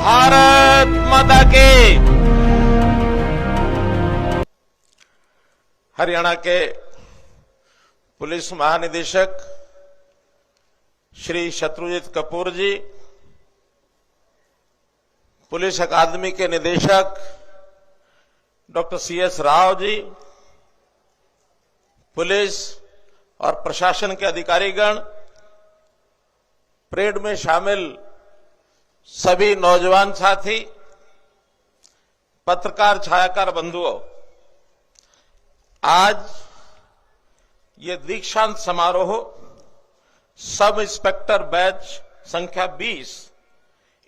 भारत माता की। हरियाणा के पुलिस महानिदेशक श्री शत्रुजीत कपूर जी, पुलिस अकादमी के निदेशक doctor CS Rao ji, police और प्रशासन के अधिकारीगण, परेड में शामिल सभी नौजवान साथी, पत्रकार छायाकार बंधुओं, आज ये दीक्षांत समारोह सब इंस्पेक्टर बैच संख्या 20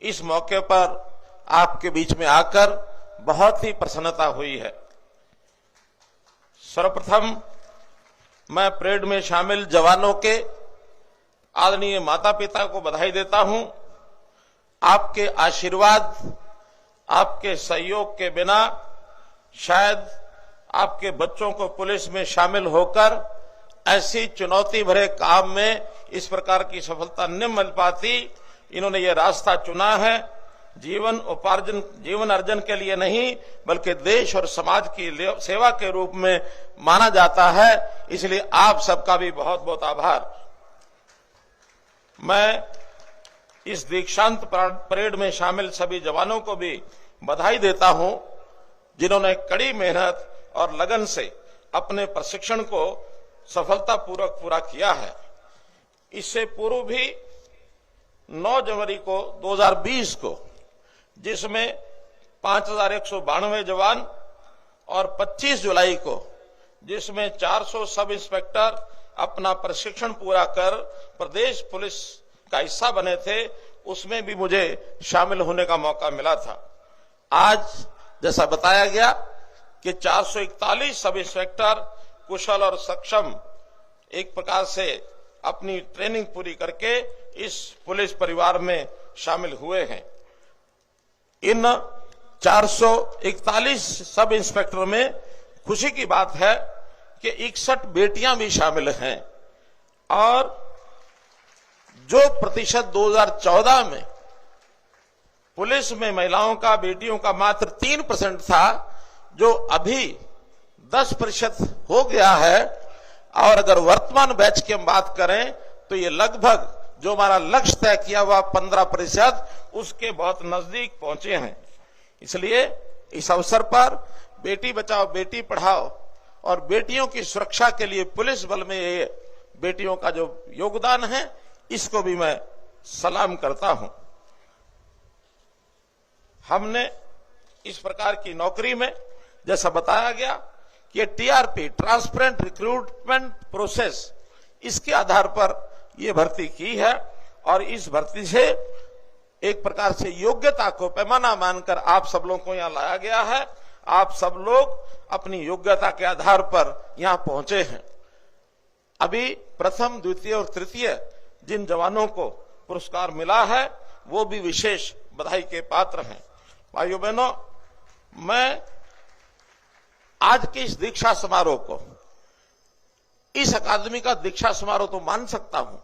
इस मौके पर आपके बीच में आकर बहुत ही प्रसन्नता हुई है। सर्वप्रथम मैं परेड में शामिल जवानों के आदरणीय माता पिता को बधाई देता हूं। आपके आशीर्वाद, आपके सहयोग के बिना शायद आपके बच्चों को पुलिस में शामिल होकर ऐसी चुनौती भरे काम में इस प्रकार की सफलता न मिल पाती। इन्होंने ये रास्ता चुना है जीवन अर्जन के लिए नहीं, बल्कि देश और समाज की सेवा के रूप में माना जाता है। इसलिए आप सबका भी बहुत बहुत आभार। मैं इस दीक्षांत परेड में शामिल सभी जवानों को भी बधाई देता हूं, जिन्होंने कड़ी मेहनत और लगन से अपने प्रशिक्षण को सफलतापूर्वक पूरा किया है। इससे पूर्व भी 9 जनवरी को 2020 को, जिसमें 5192 जवान, और 25 जुलाई को, जिसमें 400 सब इंस्पेक्टर अपना प्रशिक्षण पूरा कर प्रदेश पुलिस का हिस्सा बने थे, उसमें भी मुझे शामिल होने का मौका मिला था। आज जैसा बताया गया कि 441 सब इंस्पेक्टर कुशल और सक्षम एक प्रकार से अपनी ट्रेनिंग पूरी करके इस पुलिस परिवार में शामिल हुए हैं। इन 441 सब इंस्पेक्टर में खुशी की बात है कि 61 बेटियां भी शामिल हैं, और जो प्रतिशत 2014 में पुलिस में महिलाओं का, बेटियों का मात्र 3% था, जो अभी 10% हो गया है। और अगर वर्तमान बैच की हम बात करें तो ये लगभग जो हमारा लक्ष्य तय किया हुआ 15%, उसके बहुत नजदीक पहुंचे हैं। इसलिए इस अवसर पर बेटी बचाओ बेटी पढ़ाओ और बेटियों की सुरक्षा के लिए पुलिस बल में ये बेटियों का जो योगदान है, इसको भी मैं सलाम करता हूं। हमने इस प्रकार की नौकरी में, जैसा बताया गया कि ये टीआरपी, ट्रांसपेरेंट रिक्रूटमेंट प्रोसेस, इसके आधार पर ये भर्ती की है, और इस भर्ती से एक प्रकार से योग्यता को पैमाना मानकर आप सब लोगों को यहां लाया गया है। आप सब लोग अपनी योग्यता के आधार पर यहां पहुंचे हैं। अभी प्रथम, द्वितीय और तृतीय जिन जवानों को पुरस्कार मिला है, वो भी विशेष बधाई के पात्र हैं। भाइयों बहनों, मैं आज के इस दीक्षा समारोह को, इस अकादमी का दीक्षा समारोह तो मान सकता हूं,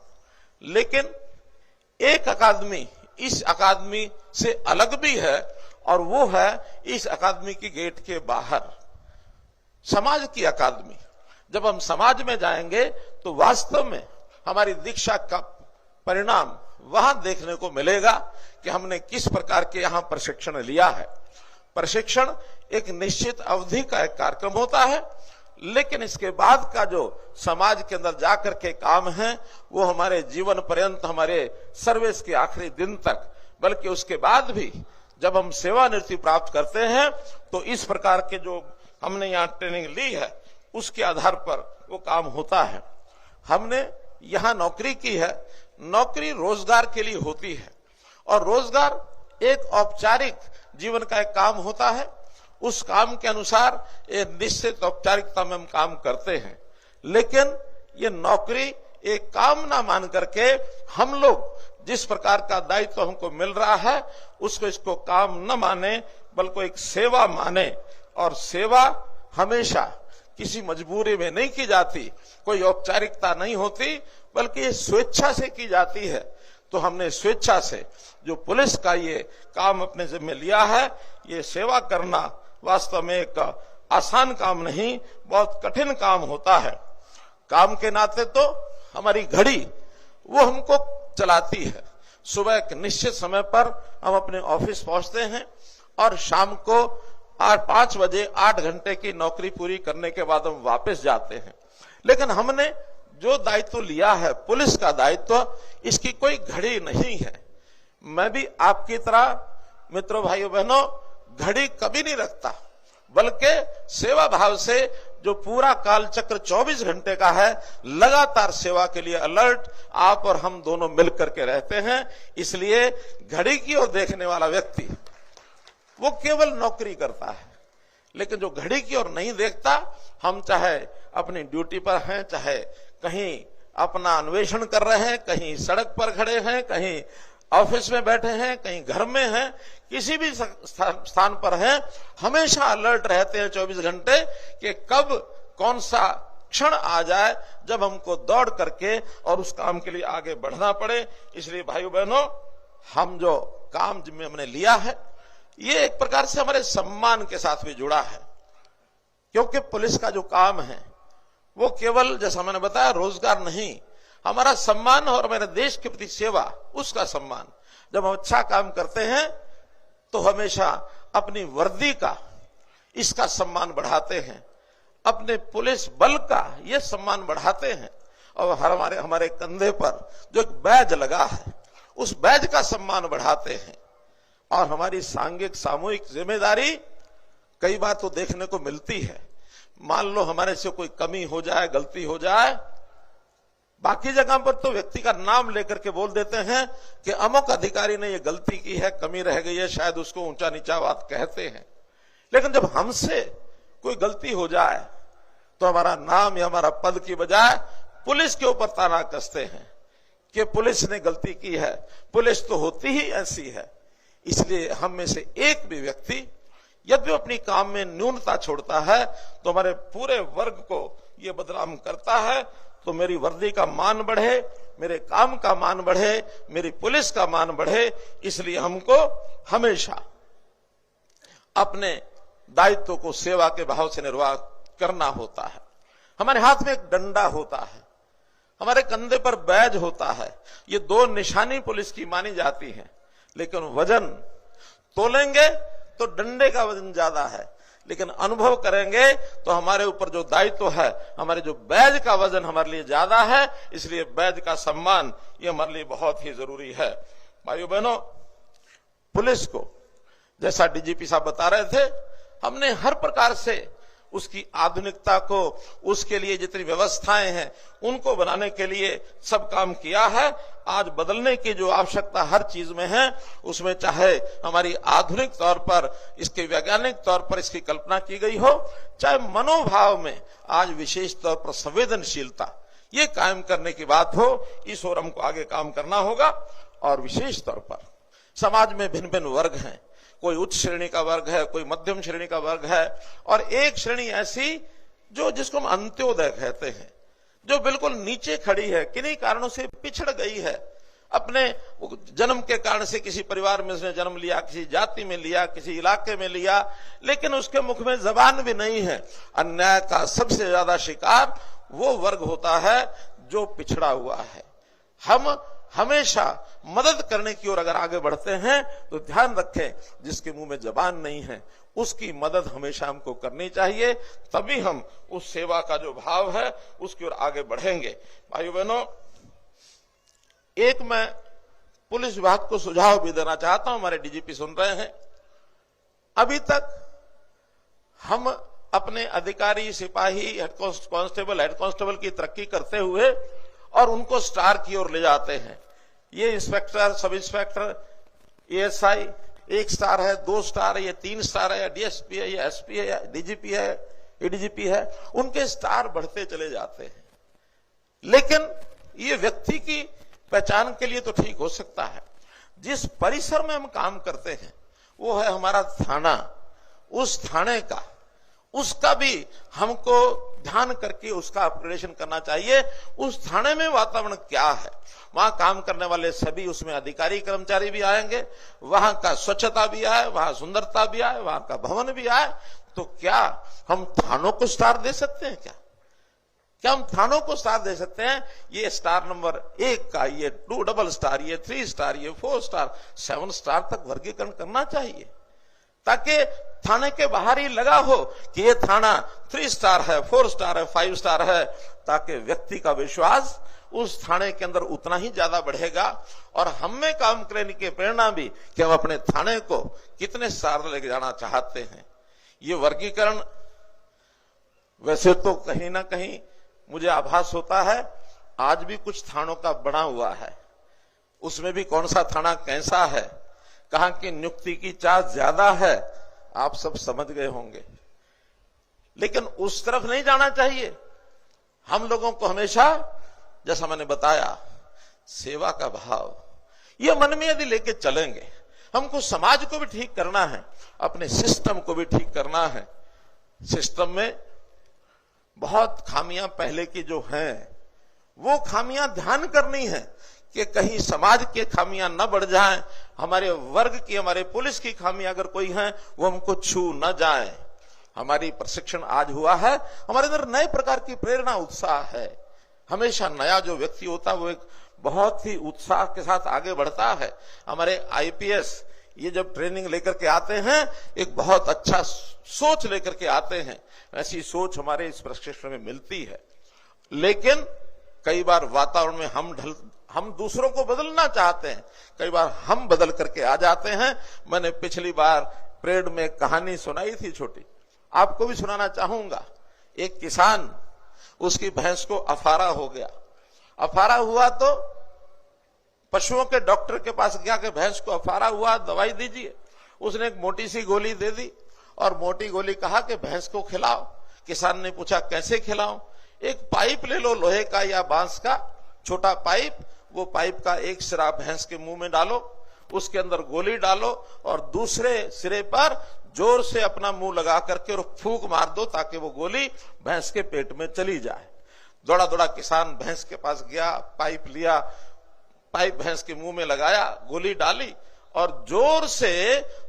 लेकिन एक अकादमी इस अकादमी से अलग भी है, और वो है इस अकादमी की गेट के बाहर समाज की अकादमी। जब हम समाज में जाएंगे तो वास्तव में हमारी दीक्षा का परिणाम वहां देखने को मिलेगा कि हमने किस प्रकार के यहां प्रशिक्षण लिया है। प्रशिक्षण एक निश्चित अवधि का एक कार्यक्रम होता है, लेकिन इसके बाद का जो समाज के अंदर जाकर के काम है, वो हमारे जीवन पर्यंत, हमारे सर्विस के आखिरी दिन तक, बल्कि उसके बाद भी जब हम सेवानिवृत्ति प्राप्त करते हैं, तो इस प्रकार के जो हमने यहाँ ट्रेनिंग ली है, उसके आधार पर वो काम होता है। हमने यहाँ नौकरी की है। नौकरी रोजगार के लिए होती है, और रोजगार एक औपचारिक जीवन का एक काम होता है। उस काम के अनुसार एक निश्चित औपचारिकता में हम काम करते हैं, लेकिन ये नौकरी एक काम ना मान करके हम लोग जिस प्रकार का दायित्व हमको मिल रहा है, उसको इसको काम न माने, बल्कि एक सेवा माने। और सेवा हमेशा किसी मजबूरी में नहीं की जाती, कोई औपचारिकता नहीं होती, बल्कि ये स्वेच्छा से की जाती है। तो हमने स्वेच्छा से जो पुलिस का ये काम अपने जिम्मे लिया है, ये सेवा करना वास्तव में एक आसान काम नहीं, बहुत कठिन काम होता है। काम के नाते तो हमारी घड़ी वो हमको चलाती है। सुबह एक निश्चित समय पर हम अपने ऑफिस पहुंचते हैं और शाम को 5 बजे 8 घंटे की नौकरी पूरी करने के बाद हम वापस जाते हैं। लेकिन हमने जो दायित्व लिया है, पुलिस का दायित्व, इसकी कोई घड़ी नहीं है। मैं भी आपकी तरह मित्रों, भाइयों बहनों, घड़ी कभी नहीं रखता, बल्कि सेवा भाव से जो पूरा काल चक्र 24 घंटे का है, लगातार सेवा के लिए अलर्ट आप और हम दोनों मिलकर के रहते हैं। इसलिए घड़ी की ओर देखने वाला व्यक्ति वो केवल नौकरी करता है, लेकिन जो घड़ी की ओर नहीं देखता, हम चाहे अपनी ड्यूटी पर हैं, चाहे कहीं अपना अन्वेषण कर रहे हैं, कहीं सड़क पर खड़े हैं, कहीं ऑफिस में बैठे हैं, कहीं घर में हैं, किसी भी स्थान पर हैं, हमेशा अलर्ट रहते हैं 24 घंटे कि कब कौन सा क्षण आ जाए जब हमको दौड़ करके और उस काम के लिए आगे बढ़ना पड़े। इसलिए भाइयों बहनों, हम जो काम जिम्मे हमने लिया है, ये एक प्रकार से हमारे सम्मान के साथ भी जुड़ा है, क्योंकि पुलिस का जो काम है वो केवल, जैसा मैंने बताया, रोजगार नहीं, हमारा सम्मान और हमारे देश के प्रति सेवा, उसका सम्मान। जब हम अच्छा काम करते हैं तो हमेशा अपनी वर्दी का, इसका सम्मान बढ़ाते हैं, अपने पुलिस बल का ये सम्मान बढ़ाते हैं, और हमारे कंधे पर जो एक बैज लगा है, उस बैज का सम्मान बढ़ाते हैं। और हमारी सांघिक सामूहिक जिम्मेदारी कई बार तो देखने को मिलती है। मान लो हमारे से कोई कमी हो जाए, गलती हो जाए, बाकी जगह पर तो व्यक्ति का नाम लेकर के बोल देते हैं कि अमुक अधिकारी ने ये गलती की है, कमी रह गई है, शायद उसको ऊंचा नीचा बात कहते हैं। लेकिन जब हमसे कोई गलती हो जाए तो हमारा नाम या हमारा पद की बजाय पुलिस के ऊपर ताना कसते हैं कि पुलिस ने गलती की है, पुलिस तो होती ही ऐसी है। इसलिए हम में से एक भी व्यक्ति यदि अपनी काम में न्यूनता छोड़ता है तो हमारे पूरे वर्ग को यह बदनाम करता है। तो मेरी वर्दी का मान बढ़े, मेरे काम का मान बढ़े, मेरी पुलिस का मान बढ़े, इसलिए हमको हमेशा अपने दायित्व को सेवा के भाव से निर्वाह करना होता है। हमारे हाथ में एक डंडा होता है, हमारे कंधे पर बैज होता है, ये 2 निशानी पुलिस की मानी जाती है। लेकिन वजन तोलेंगे तो डंडे का वजन ज्यादा है, लेकिन अनुभव करेंगे तो हमारे ऊपर जो दायित्व है, हमारे जो बैज का वजन हमारे लिए ज्यादा है। इसलिए बैज का सम्मान ये हमारे लिए बहुत ही जरूरी है। भाइयों बहनों, पुलिस को जैसा डीजीपी साहब बता रहे थे, हमने हर प्रकार से उसकी आधुनिकता को, उसके लिए जितनी व्यवस्थाएं हैं उनको बनाने के लिए सब काम किया है। आज बदलने की जो आवश्यकता हर चीज में है, उसमें चाहे हमारी आधुनिक तौर पर, इसके वैज्ञानिक तौर पर इसकी कल्पना की गई हो, चाहे मनोभाव में आज विशेष तौर पर संवेदनशीलता ये कायम करने की बात हो, इस ओर हमको आगे काम करना होगा। और विशेष तौर पर समाज में भिन्न भिन्न वर्ग हैं, कोई उच्च श्रेणी का वर्ग है, कोई मध्यम श्रेणी का वर्ग है, और एक श्रेणी ऐसी जो जिसको हम अंत्योदय कहते हैं, जो बिल्कुल नीचे खड़ी है, किन्हीं कारणों से पिछड़ गई है। अपने जन्म के कारण से किसी परिवार में उसने जन्म लिया, किसी जाति में लिया, किसी इलाके में लिया, लेकिन उसके मुख में जबान भी नहीं है। अन्याय का सबसे ज्यादा शिकार वो वर्ग होता है जो पिछड़ा हुआ है। हम हमेशा मदद करने की ओर अगर आगे बढ़ते हैं तो ध्यान रखें, जिसके मुंह में जबान नहीं है उसकी मदद हमेशा हमको करनी चाहिए, तभी हम उस सेवा का जो भाव है उसकी ओर आगे बढ़ेंगे। भाइयों बहनों, एक मैं पुलिस विभाग को सुझाव भी देना चाहता हूं, हमारे डीजीपी सुन रहे हैं। अभी तक हम अपने अधिकारी, सिपाही, हेड कांस्टेबल की तरक्की करते हुए और उनको स्टार की ओर ले जाते हैं। ये inspector, sub inspector, ASI 1 star है, 2 स्टार है, ये 3 स्टार है, या डीएसपी है, या एसपी है, या डीजीपी है, एडीजीपी है, उनके स्टार बढ़ते चले जाते हैं। लेकिन ये व्यक्ति की पहचान के लिए तो ठीक हो सकता है। जिस परिसर में हम काम करते हैं वो है हमारा थाना। उस थाने का, उसका भी हमको ध्यान करके उसका अपग्रेडेशन करना चाहिए। उस थाने में वातावरण क्या है, वहां काम करने वाले सभी उसमें अधिकारी कर्मचारी भी आएंगे, वहां का स्वच्छता भी आए, वहां सुंदरता भी आए, वहां का भवन भी आए। तो क्या हम थानों को स्टार दे सकते हैं? क्या हम थानों को स्टार दे सकते हैं? ये स्टार नंबर 1 का, ये 2 डबल स्टार, ये 3 स्टार, ये 4 स्टार, 7 स्टार तक वर्गीकरण करना चाहिए, ताकि थाने के बाहर ही लगा हो कि ये थाना 3 स्टार है, 4 स्टार है, 5 स्टार है, ताकि व्यक्ति का विश्वास उस थाने के अंदर उतना ही ज्यादा बढ़ेगा और हम में काम करने की प्रेरणा भी कि हम अपने थाने को कितने स्टार लेके जाना चाहते हैं। ये वर्गीकरण वैसे तो कहीं ना कहीं मुझे आभास होता है आज भी कुछ थानों का बना हुआ है, उसमें भी कौन सा थाना कैसा है, कहां की नियुक्ति की चार्ज ज्यादा है, आप सब समझ गए होंगे। लेकिन उस तरफ नहीं जाना चाहिए। हम लोगों को हमेशा, जैसा मैंने बताया, सेवा का भाव ये मन में यदि लेके चलेंगे, हमको समाज को भी ठीक करना है, अपने सिस्टम को भी ठीक करना है। सिस्टम में बहुत खामियां पहले की जो हैं, वो खामियां ध्यान करनी है कि कहीं समाज के खामियां न बढ़ जाएं, हमारे वर्ग की, हमारे पुलिस की खामियां अगर कोई हैं वो हमको छू न जाए। हमारी प्रशिक्षण आज हुआ है, हमारे अंदर नए प्रकार की प्रेरणा, उत्साह है। हमेशा नया जो व्यक्ति होता है वो एक बहुत ही उत्साह के साथ आगे बढ़ता है। हमारे आईपीएस ये जब ट्रेनिंग लेकर के आते हैं, एक बहुत अच्छा सोच लेकर के आते हैं, ऐसी सोच हमारे इस प्रशिक्षण में मिलती है। लेकिन कई बार वातावरण में हम दूसरों को बदलना चाहते हैं, कई बार हम बदल करके आ जाते हैं। मैंने पिछली बार परेड में कहानी सुनाई थी छोटी, आपको भी सुनाना चाहूंगा। एक किसान, उसकी भैंस को अफारा हो गया। अफारा हुआ तो पशुओं के डॉक्टर के पास गया कि भैंस को अफारा हुआ, दवाई दीजिए। उसने एक मोटी सी गोली दे दी और मोटी गोली कहा कि भैंस को खिलाओ। किसान ने पूछा कैसे खिलाऊं? एक पाइप ले लो, लोहे का या बांस का छोटा पाइप, वो पाइप का एक सिरा भैंस के मुंह में डालो, उसके अंदर गोली डालो और दूसरे सिरे पर जोर से अपना मुंह लगा करके और फूंक मार दो ताकि वो गोली भैंस के पेट में चली जाए। दौड़ा दौड़ा किसान भैंस के पास गया, पाइप लिया, पाइप भैंस के मुंह में लगाया, गोली डाली और जोर से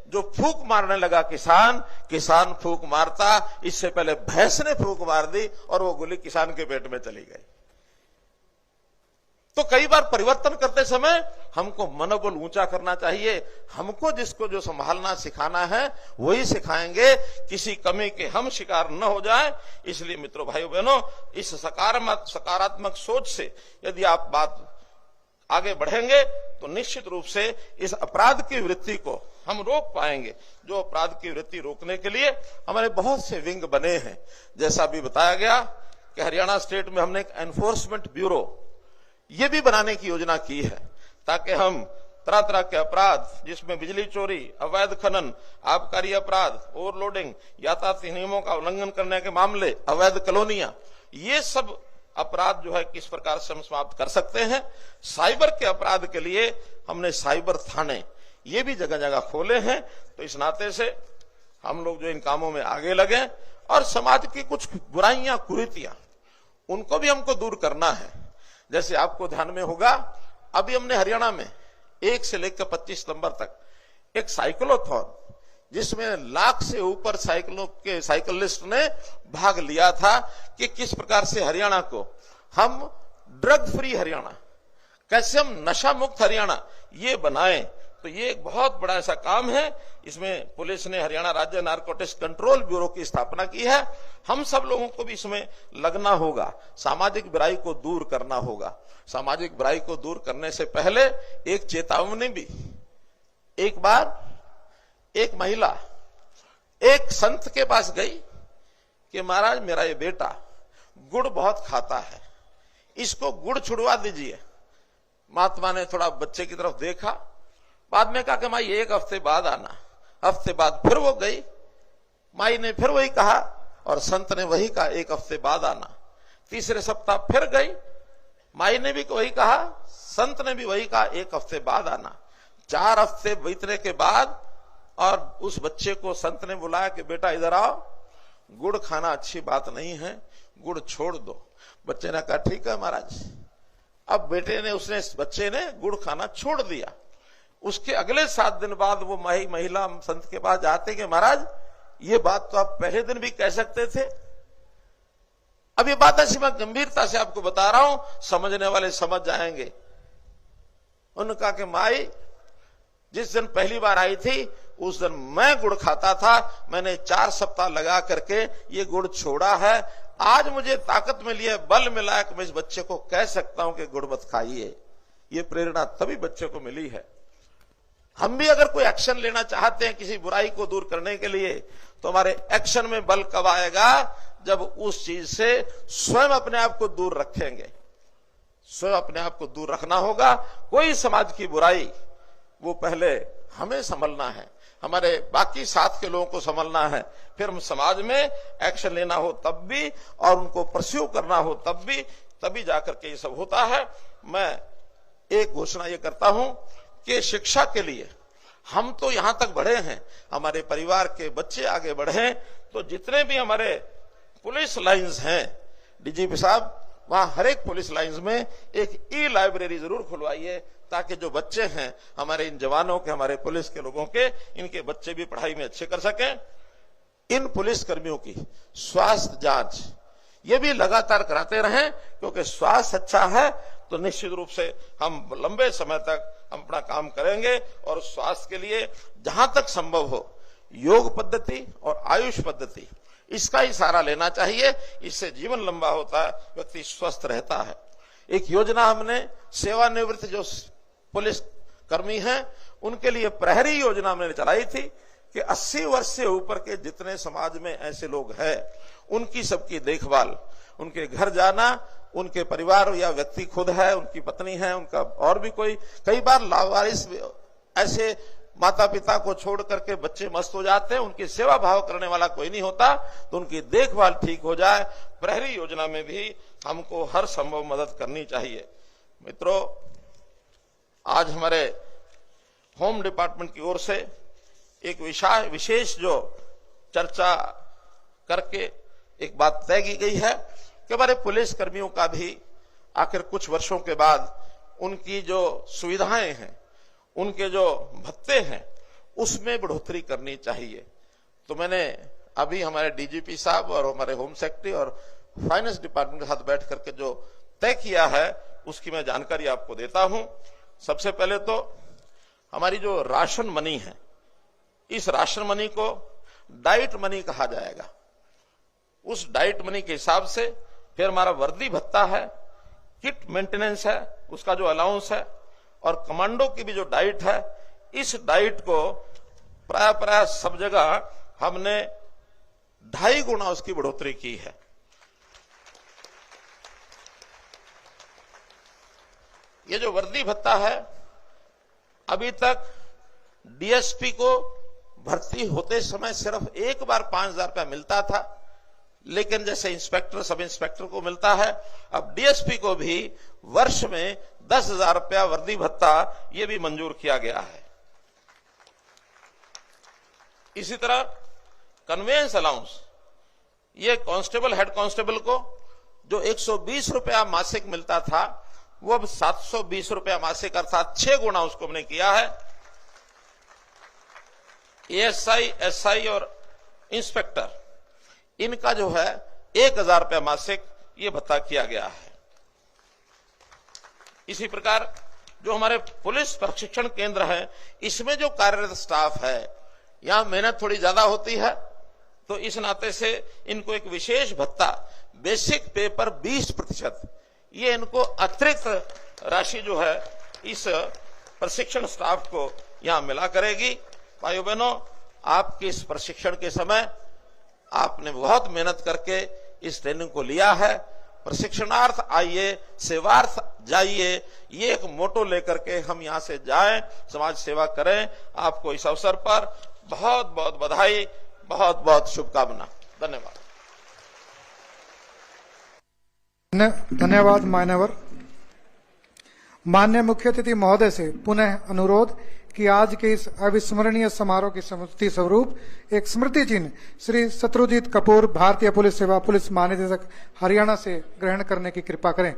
जो फूंक मारने लगा किसान फूंक मारता, इससे पहले भैंस ने फूंक मार दी और वो गोली किसान के पेट में चली गई। तो कई बार परिवर्तन करते समय हमको मनोबल ऊंचा करना चाहिए। हमको जिसको जो संभालना सिखाना है वही सिखाएंगे, किसी कमी के हम शिकार न हो जाए। इसलिए मित्रों, भाइयों बहनों, इस सकारात्मक सोच से यदि आप बात आगे बढ़ेंगे तो निश्चित रूप से इस अपराध की वृत्ति को हम रोक पाएंगे। जो अपराध की वृत्ति रोकने के लिए हमारे बहुत से विंग बने हैं। जैसा अभी बताया गया कि हरियाणा स्टेट में हमने एक एनफोर्समेंट ब्यूरो ये भी बनाने की योजना की है, ताकि हम तरह तरह के अपराध, जिसमें बिजली चोरी, अवैध खनन, आबकारी अपराध, ओवरलोडिंग, यातायात नियमों का उल्लंघन करने के मामले, अवैध कॉलोनियां, ये सब अपराध जो है किस प्रकार से हम समाप्त कर सकते हैं। साइबर के अपराध के लिए हमने साइबर थाने ये भी जगह जगह खोले हैं। तो इस नाते से हम लोग जो इन कामों में आगे लगे और समाज की कुछ बुराइयां, कुरीतियां, उनको भी हमको दूर करना है। जैसे आपको ध्यान में होगा, अभी हमने हरियाणा में 1 से लेकर 25 नंबर तक एक साइक्लोथॉन, जिसमें लाख से ऊपर साइकिलिस्ट ने भाग लिया था कि किस प्रकार से हरियाणा को हम ड्रग फ्री हरियाणा, कैसे हम नशा मुक्त हरियाणा ये बनाएं। तो ये एक बहुत बड़ा ऐसा काम है। इसमें पुलिस ने हरियाणा राज्य नारकोटिक्स कंट्रोल ब्यूरो की स्थापना की है। हम सब लोगों को भी इसमें लगना होगा, सामाजिक बुराई को दूर करना होगा। सामाजिक बुराई को दूर करने से पहले एक चेतावनी भी, एक बार एक महिला एक संत के पास गई कि महाराज, मेरा ये बेटा गुड़ बहुत खाता है, इसको गुड़ छुड़वा दीजिए। महात्मा ने थोड़ा बच्चे की तरफ देखा, बाद में कहा कि माई 1 हफ्ते बाद आना। हफ्ते बाद फिर वो गई, माई ने फिर वही कहा और संत ने वही कहा 1 हफ्ते बाद आना। तीसरे सप्ताह फिर गई, माई ने भी वही कहा, संत ने भी वही कहा 1 हफ्ते बाद आना। 4 हफ्ते बीतने के बाद और उस बच्चे को संत ने बुलाया कि बेटा इधर आओ। गुड़ खाना अच्छी बात नहीं है, गुड़ छोड़ दो। बच्चे ने कहा ठीक है महाराज। अब बच्चे ने गुड़ खाना छोड़ दिया। उसके अगले 7 दिन बाद वो महिला संत के पास जाते कि महाराज ये बात तो आप पहले दिन भी कह सकते थे। अब ये बात ऐसी मैं गंभीरता से आपको बता रहा हूं, समझने वाले समझ जाएंगे। उन्होंने कहा कि माई जिस दिन पहली बार आई थी उस दिन मैं गुड़ खाता था, मैंने 4 सप्ताह लगा करके ये गुड़ छोड़ा है। आज मुझे ताकत मिली है, बल मिला है कि मैं इस बच्चे को कह सकता हूं कि गुड़ मत खाइए। ये प्रेरणा तभी बच्चे को मिली है। हम भी अगर कोई एक्शन लेना चाहते हैं किसी बुराई को दूर करने के लिए, तो हमारे एक्शन में बल कब आएगा? जब उस चीज से स्वयं अपने आप को दूर रखेंगे। स्वयं अपने आप को दूर रखना होगा। कोई समाज की बुराई, वो पहले हमें संभलना है, हमारे बाकी साथ के लोगों को संभलना है, फिर हम समाज में एक्शन लेना हो तब भी, और उनको परस्यू करना हो तब भी, तभी जाकर के ये सब होता है। मैं एक घोषणा ये करता हूं कि शिक्षा के लिए हम तो यहां तक बढ़े हैं, हमारे परिवार के बच्चे आगे बढ़े, तो जितने भी हमारे पुलिस लाइंस हैं, डीजीपी साहब, वहां हर एक पुलिस लाइंस में एक ई लाइब्रेरी जरूर खुलवाइए, ताकि जो बच्चे हैं हमारे इन जवानों के, हमारे पुलिस के लोगों के, इनके बच्चे भी पढ़ाई में अच्छे कर सकें। इन पुलिस कर्मियों की स्वास्थ्य जांच ये भी लगातार कराते रहें, क्योंकि स्वास्थ्य अच्छा है तो निश्चित रूप से हम लंबे समय तक हम अपना काम करेंगे। और स्वास्थ्य के लिए जहां तक संभव हो योग पद्धति और आयुष पद्धति, इसका ही सहारा लेना चाहिए। इससे जीवन लंबा होता है, व्यक्ति स्वस्थ रहता है। एक योजना हमने सेवानिवृत्त जो पुलिस कर्मी हैं उनके लिए प्रहरी योजना हमने चलाई थी कि 80 वर्ष से ऊपर के जितने समाज में ऐसे लोग हैं उनकी सबकी देखभाल, उनके घर जाना, उनके परिवार या व्यक्ति खुद है, उनकी पत्नी है, उनका और भी कोई, कई बार लावारिस ऐसे माता पिता को छोड़ करके बच्चे मस्त हो जाते हैं, उनकी सेवा भाव करने वाला कोई नहीं होता, तो उनकी देखभाल ठीक हो जाए। प्रहरी योजना में भी हमको हर संभव मदद करनी चाहिए। मित्रों, आज हमारे होम डिपार्टमेंट की ओर से एक विशेष जो चर्चा करके एक बात तय की गई है कि हमारे पुलिस कर्मियों का भी आखिर कुछ वर्षों के बाद उनकी जो सुविधाएं हैं, उनके जो भत्ते हैं, उसमें बढ़ोतरी करनी चाहिए। तो मैंने अभी हमारे डीजीपी साहब और हमारे होम सेक्रेटरी और फाइनेंस डिपार्टमेंट के साथ बैठ करके जो तय किया है उसकी मैं जानकारी आपको देता हूं। सबसे पहले तो हमारी जो राशन मनी है, इस राशन मनी को डाइट मनी कहा जाएगा। उस डाइट मनी के हिसाब से फिर हमारा वर्दी भत्ता है, किट मेंटेनेंस है, उसका जो अलाउंस है, और कमांडो की भी जो डाइट है, इस डाइट को प्राय सब जगह हमने 2.5 गुना उसकी बढ़ोतरी की है। ये जो वर्दी भत्ता है, अभी तक डीएसपी को भर्ती होते समय सिर्फ एक बार 5,000 रुपया मिलता था, लेकिन जैसे इंस्पेक्टर सब इंस्पेक्टर को मिलता है, अब डीएसपी को भी वर्ष में 10,000 रुपया वर्दी भत्ता ये भी मंजूर किया गया है। इसी तरह कन्वेंस अलाउंस, ये कांस्टेबल, हेड कांस्टेबल को जो 120 रुपया मासिक मिलता था, वो अब 720 रुपया मासिक, अर्थात 6 गुना उसको हमने किया है। एएसआई, एसआई और इंस्पेक्टर, इनका जो है 1,000 रुपया मासिक ये भत्ता किया गया है। इसी प्रकार जो हमारे पुलिस प्रशिक्षण केंद्र है, इसमें जो कार्यरत स्टाफ है, यहां मेहनत थोड़ी ज्यादा होती है, तो इस नाते से इनको एक विशेष भत्ता, बेसिक पे पर 20%, ये इनको अतिरिक्त राशि जो है इस प्रशिक्षण स्टाफ को यहां मिला करेगी। भाइयों बहनों, आपके इस प्रशिक्षण के समय आपने बहुत मेहनत करके इस ट्रेनिंग को लिया है। प्रशिक्षणार्थ आइए, सेवार्थ जाइए, ये एक मोटो लेकर के हम यहां से जाएं, समाज सेवा करें। आपको इस अवसर पर बहुत बहुत बधाई, बहुत बहुत शुभकामना। धन्यवाद। धन्यवाद मान्यवर। माननीय मुख्य अतिथि महोदय से पुनः अनुरोध कि आज के इस अविस्मरणीय समारोह की स्मृति स्वरूप एक स्मृति चिन्ह श्री शत्रुजीत कपूर, भारतीय पुलिस सेवा पुलिस महानिदेशक, हरियाणा से ग्रहण करने की कृपा करें।